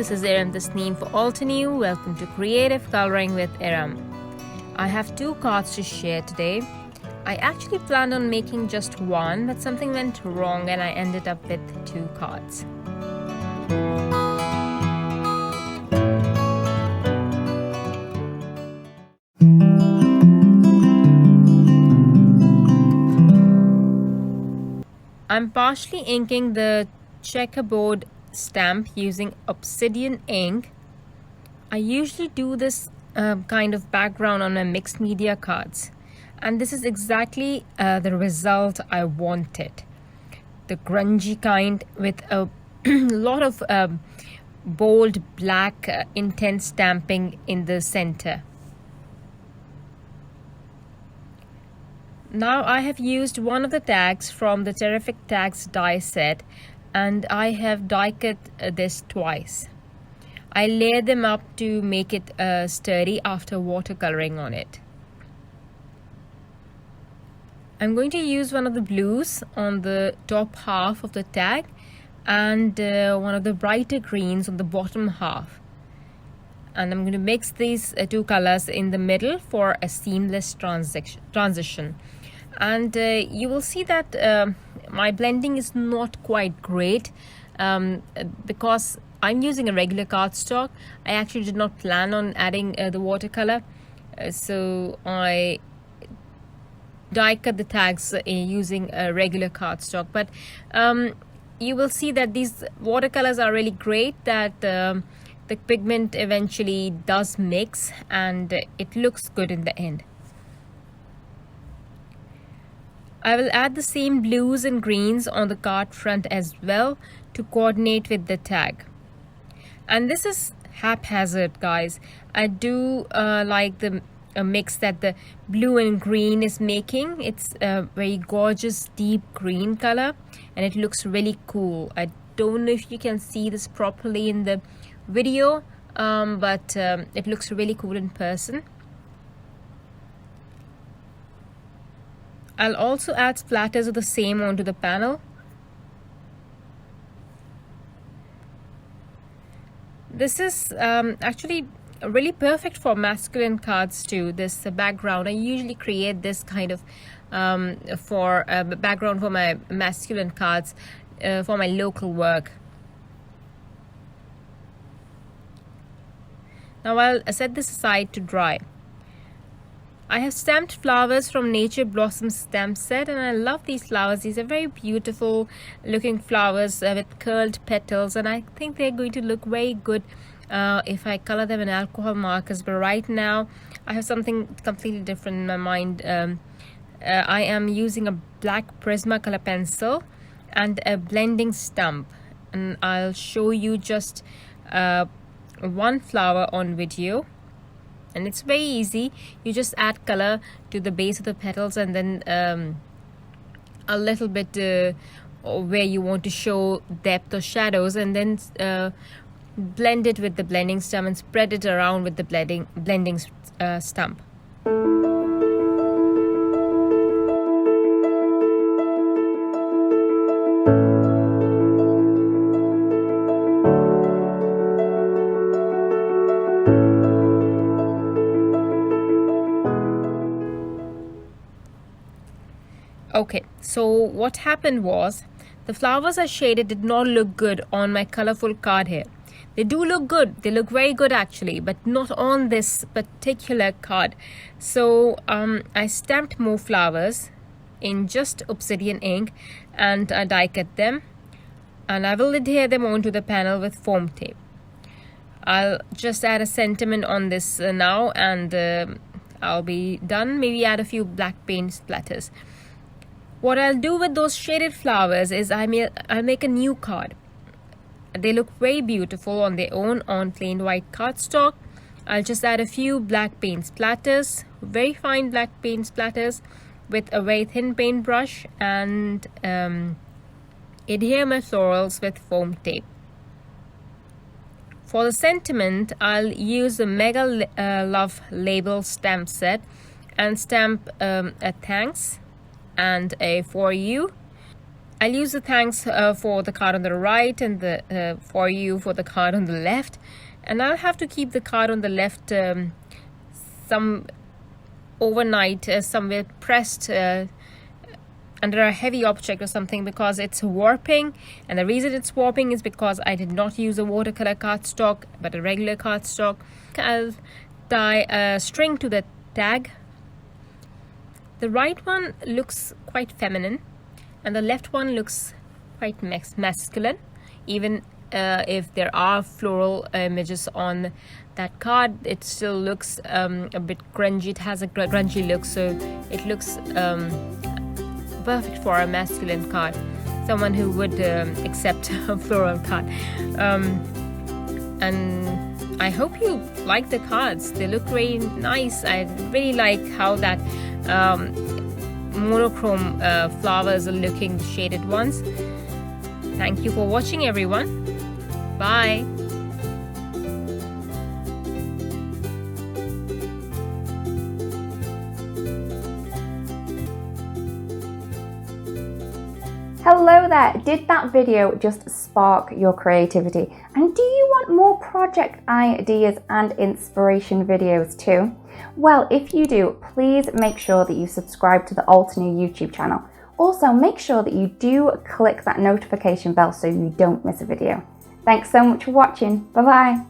this is Erum Tasneem for Altenew. Welcome to Creative Coloring with Erum. I have two cards to share today. I actually planned on making just one, but something went wrong and I ended up with two cards. I'm partially inking the checkerboard stamp using Obsidian ink. I usually do this kind of background on my mixed media cards, and this is exactly the result I wanted. The grungy kind with a lot of bold black intense stamping in the center. Now I have used one of the tags from the Terrific Tags die set, and I have die cut this twice. I layer them up to make it sturdy after watercoloring on it. I'm going to use one of the blues on the top half of the tag and one of the brighter greens on the bottom half. And I'm going to mix these two colors in the middle for a seamless transition. And you will see that my blending is not quite great because I'm using a regular cardstock. I actually did not plan on adding the watercolor, so I die cut the tags using a regular cardstock. But you will see that these watercolors are really great, that the pigment eventually does mix and it looks good in the end. I will add the same blues and greens on the card front as well to coordinate with the tag. And this is haphazard, guys. I do like the mix that the blue and green is making. It's a very gorgeous deep green color and it looks really cool. I don't know if you can see this properly in the video, but it looks really cool in person. I'll also add splatters of the same onto the panel. This is actually really perfect for masculine cards too, this background. I usually create this kind of for a background for my masculine cards for my local work. Now I'll set this aside to dry. I have stamped flowers from Nature Blossom Stamp Set, and I love these flowers. These are very beautiful looking flowers with curled petals, and I think they're going to look very good if I color them in alcohol markers. But right now I have something completely different in my mind. I am using a black Prismacolor pencil and a blending stump, and I'll show you just one flower on video. And it's very easy. You just add color to the base of the petals and then a little bit where you want to show depth or shadows, and then blend it with the blending stump and spread it around with the blending stump. Okay, so what happened was the flowers I shaded did not look good on my colorful card here. They do look good, they look very good actually, but not on this particular card. So I stamped more flowers in just Obsidian ink and I die cut them, and I will adhere them onto the panel with foam tape. I'll just add a sentiment on this now, and I'll be done. Maybe add a few black paint splatters. What I'll do with those shaded flowers is I'll make a new card. They look very beautiful on their own on plain white cardstock. I'll just add a few black paint splatters, very fine black paint splatters with a very thin paintbrush, and adhere my florals with foam tape. For the sentiment, I'll use the Mega Love label stamp set and stamp a thanks and a for you. I'll use the thanks for the card on the right and the for you for the card on the left, and I'll have to keep the card on the left some overnight somewhere pressed under a heavy object or something, because it's warping. And the reason it's warping is because I did not use a watercolor cardstock but a regular cardstock. I'll tie a string to the tag. The right one looks quite feminine and the left one looks quite masculine, even if there are floral images on that card. It still looks a bit grungy. It has a grungy look, so it looks perfect for a masculine card, someone who would accept a floral card. And I hope you like the cards. They look really nice. I really like how that monochrome flowers are looking, shaded ones. Thank you for watching, everyone. Bye. Hello there! Did that video just spark your creativity? And do you want more project ideas and inspiration videos too? Well, if you do, please make sure that you subscribe to the Altenew YouTube channel. Also, make sure that you do click that notification bell so you don't miss a video. Thanks so much for watching. Bye bye!